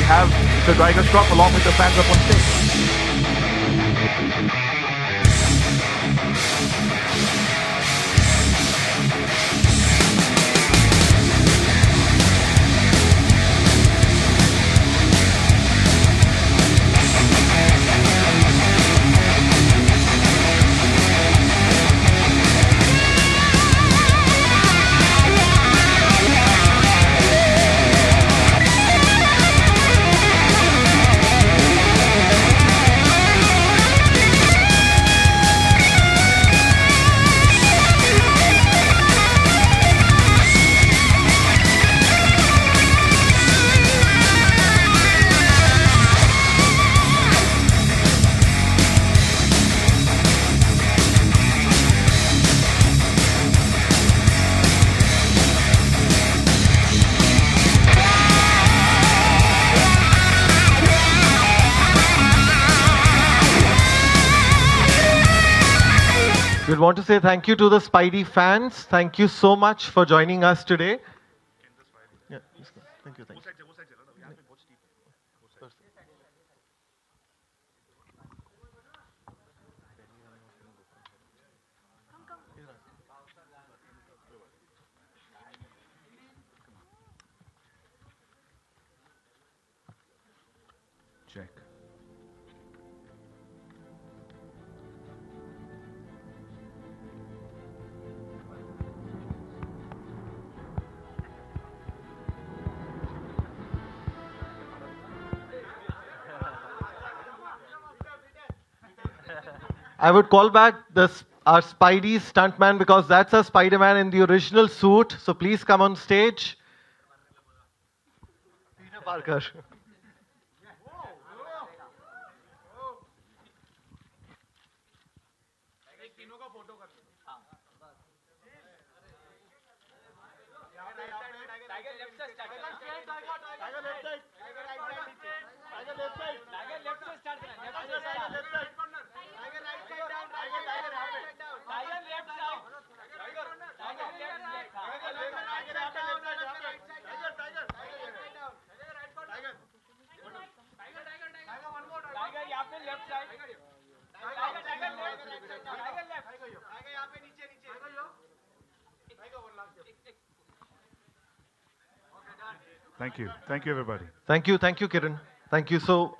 have the Tiger Shroff along with the fans up on stage. We want to say thank you to the Spidey fans. Thank you so much for joining us today. Yeah, thank you. Thank you. Check. I would call back our Spidey stuntman because that's a Spider-Man in the original suit. So please come on stage. Peter Parker. Thank you. Thank you, everybody. Thank you, Kiran. Thank you. So,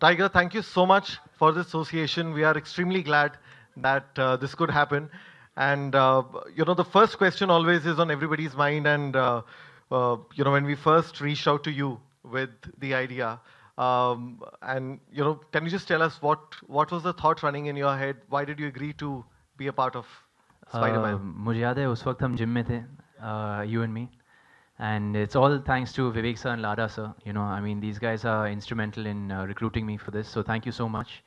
Tiger, thank you so much for this association. We are extremely glad that this could happen. And, the first question always is on everybody's mind. And, when we first reached out to you with the idea, can you just tell us what was the thought running in your head? Why did you agree to be a part of Spider-Man? मुझे याद है उस वक्त हम gym में थे, you and me. And it's all thanks to Vivek sir and Lada sir. These guys are instrumental in recruiting me for this. So thank you so much.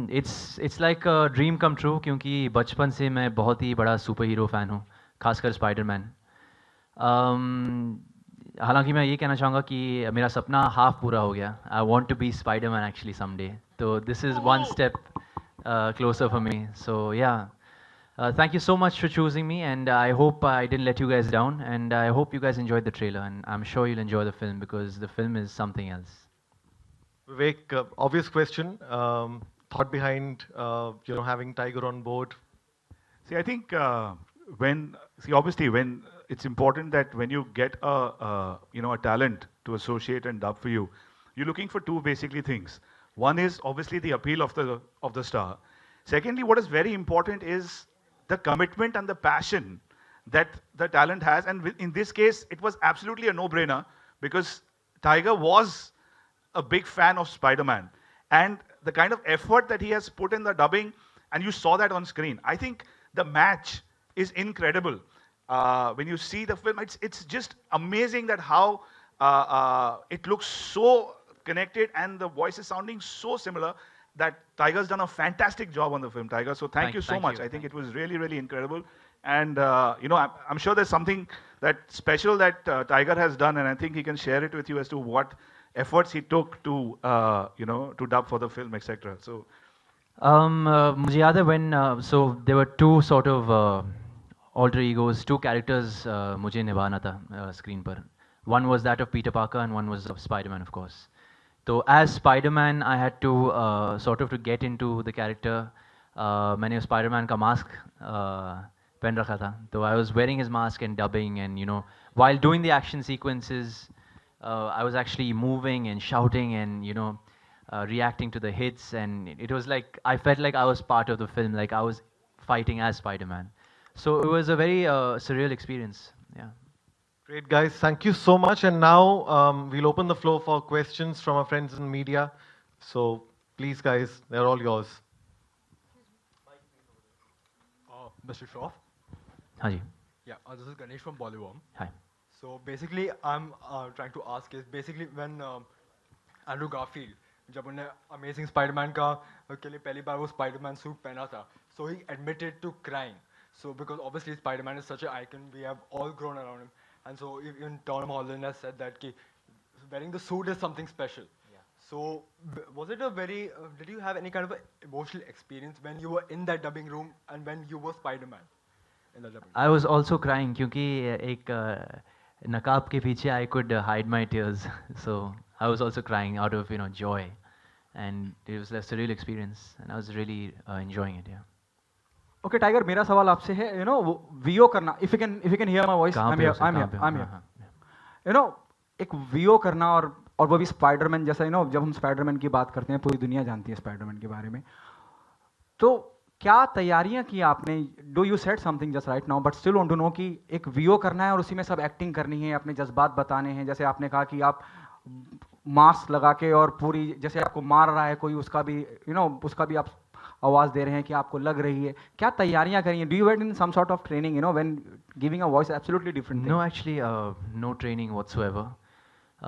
It's like a dream come true क्योंकि बचपन से मैं बहुत ही बड़ा super hero fan हूँ, खासकर Spiderman. हालांकि मैं ये कहना चाहूँगा कि मेरा सपना हाफ पूरा हो गया. I want to be Spider-Man actually someday. So this is one step closer for me. So yeah. Thank you so much for choosing me, and I hope I didn't let you guys down, and I hope you guys enjoyed the trailer, and I'm sure you'll enjoy the film because the film is something else. Vivek, obvious question, thought behind having Tiger on board? See, I think obviously when it's important that when you get a talent to associate and dub for you, you're looking for two basically things. One is obviously the appeal of the star. Secondly, what is very important is the commitment and the passion that the talent has. And in this case, it was absolutely a no-brainer because Tiger was a big fan of Spider-Man. And the kind of effort that he has put in the dubbing, and you saw that on screen. I think the match is incredible. When you see the film, it's just amazing that how it looks so connected and the voice is sounding so similar. That Tiger's done a fantastic job on the film, Tiger. So thank you so much. I think it was really, really incredible. And, I'm sure there's something that special that Tiger has done, and I think he can share it with you as to what efforts he took to, to dub for the film, etc. So, मुझे याद है when so there were two sort of alter egos, two characters मुझे निभाना था screen पर. One was that of Peter Parker, and one was of Spider-Man, of course. So as Spider-Man, I had to sort of to get into the character. मैंने Spider-Man का mask पहन रखा था. So I was wearing his mask and dubbing, and while doing the action sequences, I was actually moving and shouting and reacting to the hits, and it was like I felt like I was part of the film, like I was fighting as Spider-Man. So it was a very surreal experience. Yeah. Great, guys. Thank you so much. And now we'll open the floor for questions from our friends in media. So please, guys, they're all yours. Mr. Shroff? Haji. Yeah, this is Ganesh from Bollywood. Hi. So basically, I'm trying to ask is basically when Andrew Garfield, जब उन्हें Amazing Spider-Man के लिए पहली बार वो Spider-Man suit पहना था, so he admitted to crying. So because obviously Spider-Man is such an icon, we have all grown around him, and so even Tom Holland has said that कि wearing the suit is something special. Yeah. So was it a very? Did you have any kind of a emotional experience when you were in that dubbing room and when you were Spider-Man in the dubbing room? I was also crying क्योंकि एक नकाब के पीछे I could hide my tears. So I was also crying out of joy, and it was a surreal experience, and I was really enjoying it. Yeah. Okay, Tiger, मेरा सवाल आपसे है, VO करना, if you can hear my voice, I'm here. एक VO करना और वो भी स्पाइडरमैन जैसा, जब हम स्पाइडरमैन की बात करते हैं, पूरी दुनिया जानती है स्पाइडरमैन के बारे में, तो क्या तैयारियां की आपने? Do you said something just right now, but still want to know कि एक VO करना है और उसी में सब एक्टिंग करनी है, अपने जज्बात बताने हैं, जैसे आपने कहा कि आप मास्क लगा के और पूरी जैसे आपको मार रहा है कोई, उसका भी उसका भी आप आवाज दे रहे हैं कि आपको लग रही है, क्या तैयारियां करी हैं? Do you went in some sort of training, when giving a voice? Absolutely different. No, actually, no training whatsoever.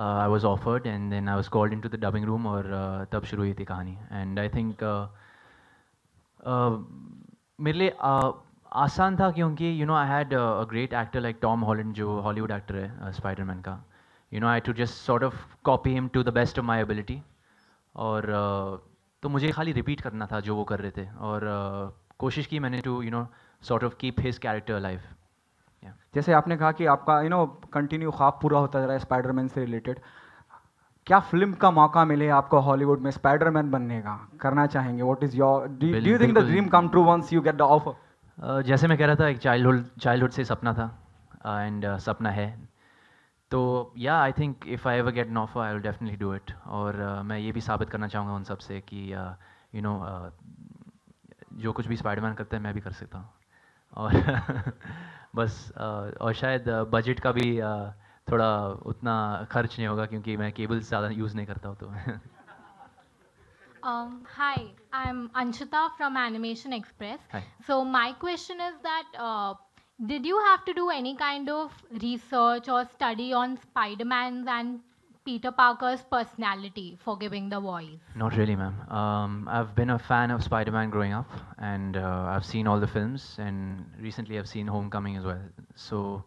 I was offered, and then I was called into the dubbing room, और तब शुरू हुई थी कहानी. And I think मेरे लिए आसान था क्योंकि I had a great actor like Tom Holland, जो हॉलीवुड एक्टर है स्पाइडरमैन का. I had to just sort of copy him to the best of my ability. और तो मुझे खाली रिपीट करना था जो वो कर रहे थे, और कोशिश की मैंने to sort of keep his character alive. Yeah. जैसे आपने कहा कि आपका कंटिन्यू ख्वाब पूरा होता जा रहा है स्पाइडरमैन से रिलेटेड, क्या फिल्म का मौका मिले आपको हॉलीवुड में स्पाइडरमैन बनने का, करना चाहेंगे? What is your, do you think the dream come true once you get the offer? जैसे मैं कह रहा था, एक चाइल्डहुड से सपना था, एंड सपना है. तो या I think if I ever get an offer I will definitely do it. और मैं ये भी साबित करना चाहूँगा उन सब से कि जो कुछ भी स्पाइडरमैन करता है मैं भी कर सकता हूँ. और बस और शायद बजट का भी थोड़ा उतना खर्च नहीं होगा क्योंकि मैं केबल ज़्यादा यूज़ नहीं करता हूँ. तो Hi, I'm Anshita from Animation Express. Hi. So my question is that did you have to do any kind of research or study on Spider-Man's and Peter Parker's personality for giving the voice? Not really, ma'am. I've been a fan of Spider-Man growing up, and I've seen all the films, and recently I've seen Homecoming as well. So,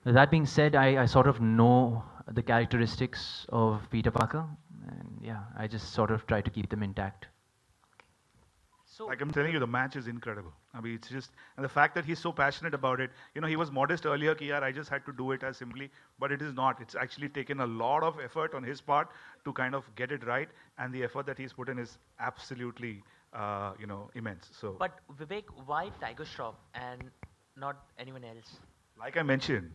with that being said, I sort of know the characteristics of Peter Parker, and yeah, I just sort of try to keep them intact. So, like I'm telling you, the match is incredible. I mean, it's just, and the fact that he's so passionate about it. He was modest earlier, कि यार, I just had to do it as simply, but it is not. It's actually taken a lot of effort on his part to kind of get it right, and the effort that he's put in is absolutely, immense. So, but Vivek, why Tiger Shroff and not anyone else? like I mentioned,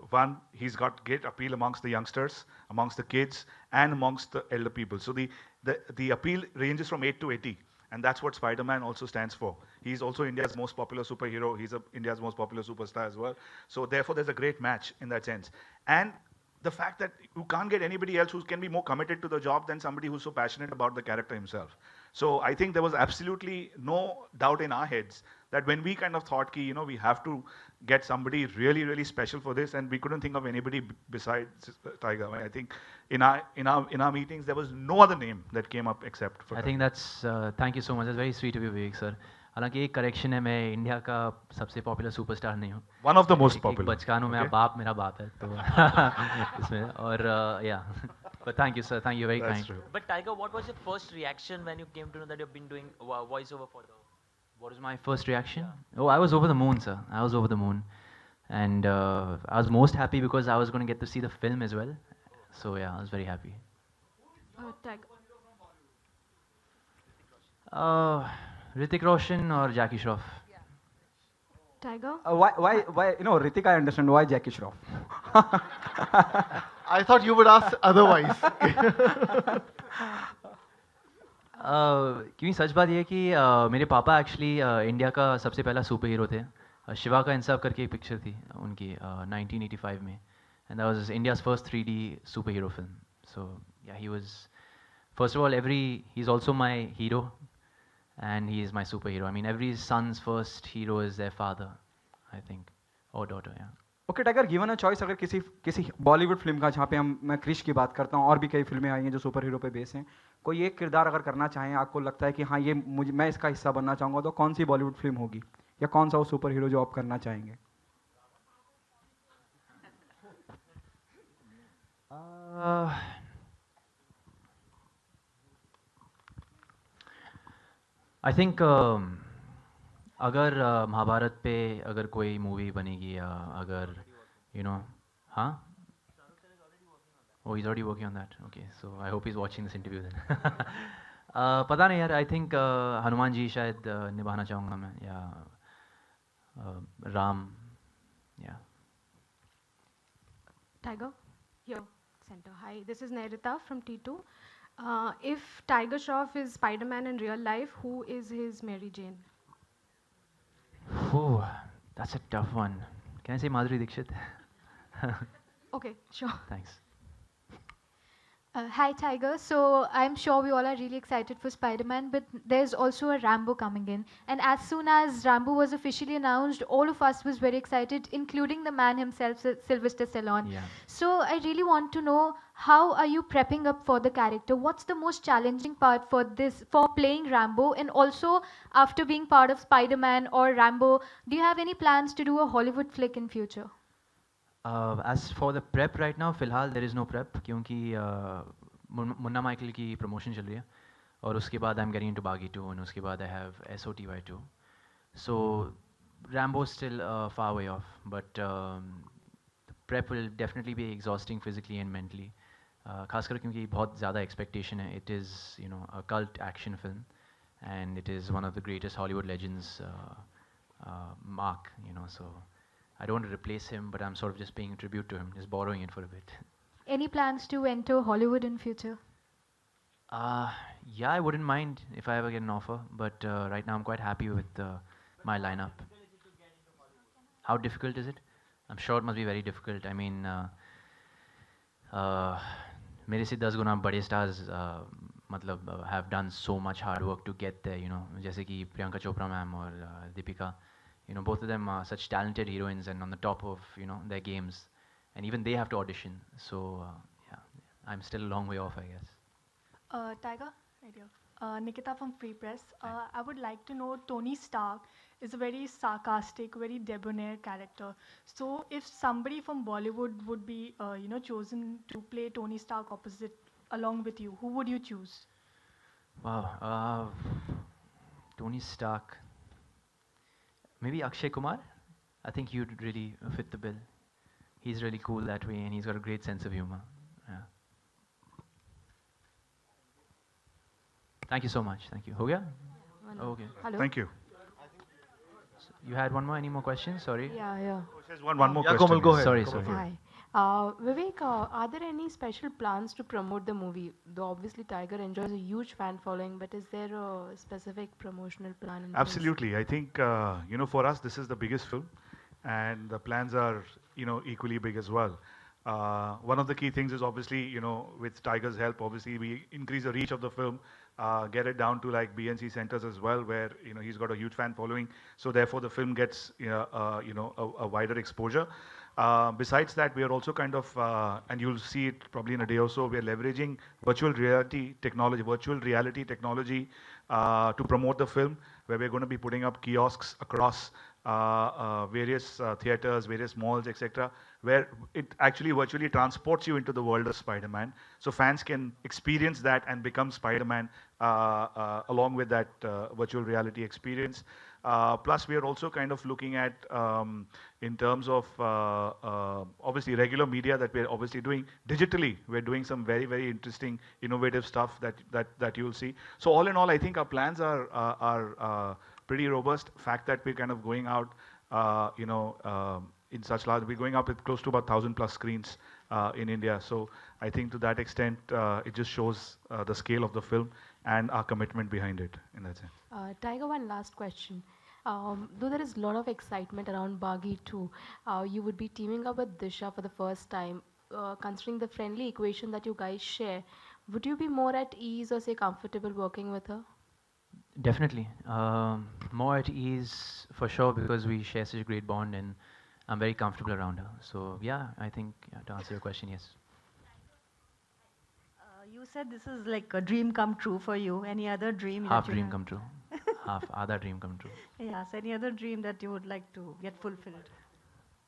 one, he's got great appeal amongst the youngsters, amongst the kids, and amongst the elder people. So the appeal ranges from 8 to 80. And that's what Spider-Man also stands for. He's also India's most popular superhero. He's India's most popular superstar as well. So therefore, there's a great match in that sense. And the fact that you can't get anybody else who can be more committed to the job than somebody who's so passionate about the character himself. So I think there was absolutely no doubt in our heads that when we kind of thought ki, we have to get somebody really, really special for this, and we couldn't think of anybody besides Tiger. I think in our meetings there was no other name that came up except for I think that's thank you so much. That's very sweet of you, Vivek sir. हालांकि एक correction है, मैं India का सबसे popular superstar नहीं हूँ. One of the most popular. बचकान हूँ मैं, बाप मेरा बाप है तो इसमें, और yeah. But thank you sir, thank you, very kind. True. But Tiger, what was your first reaction when you came to know that you've been doing voiceover for the? What was my first reaction? Oh, I was over the moon, sir. I was over the moon. And I was most happy because I was going to get to see the film as well. So yeah, I was very happy. Hrithik Roshan or Jackie Shroff? Tiger? Why, you know, Ritik, I understand. Why Jackie Shroff? I thought you would ask otherwise. क्योंकि सच बात ये है कि मेरे पापा actually India का सबसे पहला सुपर हीरो थे. शिवा का इंसाफ करके एक पिक्चर थी उनकी 1985 में, and that was India's first 3D super hero film. So yeah he was first of all he is also my hero and he is my superhero. I mean, every son's first hero is their father, I think, or daughter. Yeah. Okay tiger, given a choice, अगर किसी Bollywood film का, जहाँ पे मैं क्रिश की बात करता हूँ, और भी कई फिल्में आई हैं जो सुपर हीरो पे बेस हैं, कोई एक किरदार अगर करना चाहें, आपको लगता है कि हाँ ये मैं इसका हिस्सा बनना चाहूँगा, तो कौन सी बॉलीवुड फिल्म होगी, या कौन सा वो सुपर हीरो जो आप करना चाहेंगे? आई थिंक अगर महाभारत पे अगर कोई मूवी बनेगी, या अगर हाँ, oh he's already working on that. Okay, so I hope he's watching this interview then. पता नहीं यार, आई थिंक हनुमान जी शायद निभाना चाहूँगा मैं, या राम, या Tiger, here, center. Hi, this is Nairita from T2. If Tiger Shroff is Spider-Man in real life, who is his Mary Jane? Oh, that's a tough one. Can I say Madhuri Dixit? Okay, sure. Thanks. Hi, Tiger. So I'm sure we all are really excited for Spider-Man, but there's also a Rambo coming in. And as soon as Rambo was officially announced, all of us was very excited, including the man himself, Sylvester Stallone. Yeah. So I really want to know, how are you prepping up for the character? What's the most challenging part for playing Rambo? And also, after being part of Spider-Man or Rambo, do you have any plans to do a Hollywood flick in future? As for the prep right now, फिलहाल there is no prep, क्योंकि Munna Michael की promotion चल रही है, और उसके बाद I'm getting into Baghi 2, and उसके बाद I have SOTY 2. So Rambo is still far way off, but the prep will definitely be exhausting physically and mentally. खासकर क्योंकि बहुत ज़्यादा expectation है. It is a cult action film, and it is one of the greatest Hollywood legends, Mark. So I don't want to replace him, but I'm sort of just paying tribute to him, just borrowing it for a bit. Any plans to enter Hollywood in future? Yeah, I wouldn't mind if I ever get an offer, but right now I'm quite happy with my lineup. How difficult is it? I'm sure it must be very difficult. I mean, मेरे से 10 गुना बड़े stars मतलब have done so much hard work to get there, जैसे कि Priyanka Chopra ma'am और Deepika. Both of them are such talented heroines and on the top of, their games. And even they have to audition. So, yeah, I'm still a long way off, I guess. Tiger, right here. Nikita from Free Press. I would like to know, Tony Stark is a very sarcastic, very debonair character. So, if somebody from Bollywood would be, chosen to play Tony Stark opposite along with you, who would you choose? Wow. Tony Stark. Maybe Akshay Kumar? I think he would really fit the bill. He's really cool that way, and he's got a great sense of humor. Yeah. Thank you so much. Thank you. हो गया? Oh, okay. Hello. Thank you. So you had one more? Any more questions? Sorry. Yeah. There's one more Yeah, question. Komal, go ahead. Sorry. Hi. Vivek, are there any special plans to promote the movie? Though obviously Tiger enjoys a huge fan following, but is there a specific promotional plan in place? Absolutely. I think, for us, this is the biggest film, and the plans are, equally big as well. One of the key things is obviously, with Tiger's help, obviously we increase the reach of the film, get it down to like BNC centers as well, where, he's got a huge fan following. So therefore the film gets, a wider exposure. Besides that, we are also kind of, and you'll see it probably in a day or so, we are leveraging virtual reality technology to promote the film, where we're going to be putting up kiosks across various theaters, various malls, etc., where it actually virtually transports you into the world of Spider-Man. So fans can experience that and become Spider-Man along with that virtual reality experience. Plus, we are also kind of looking at, in terms of obviously regular media that we're obviously doing digitally. We're doing some very, very interesting, innovative stuff that you'll see. So all in all, I think our plans are pretty robust. Fact that we're kind of going out, in such large, we're going up with close to about 1,000+ screens in India. So I think to that extent, it just shows the scale of the film and our commitment behind it in that sense. Tiger, one last question. Though there is a lot of excitement around Baghi 2, you would be teaming up with Disha for the first time. Considering the friendly equation that you guys share, would you be more at ease or say comfortable working with her? Definitely. More at ease for sure because we share such a great bond and I'm very comfortable around her. So yeah, I think to answer your question, yes. You said this is like a dream come true for you. Any other dream? Half that you dream have? come true. Half other dream come true. Yes. Any other dream that you would like to get fulfilled?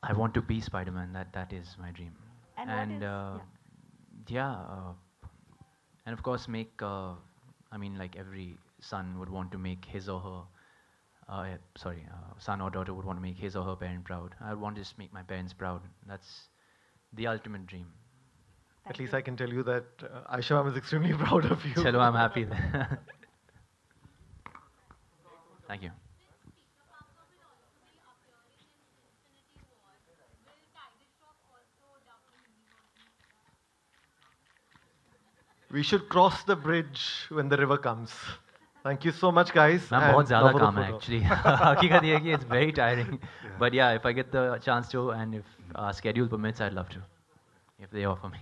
I want to be Spider-Man. That is my dream. And what is- and of course make. Like every son would want to make his or her. Son or daughter would want to make his or her parent proud. I would want to just make my parents proud. That's the ultimate dream. At least I can tell you that Aisha ma'am is extremely proud of you. Chalo, I'm happy then. Thank you. We should cross the bridge when the river comes. Thank you so much, guys. I'm and बहुत ज़्यादा love for the काम है photo. actually. हकीकत ये है कि it's very tiring. But yeah, if I get the chance to and if schedule permits, I'd love to. If they offer me.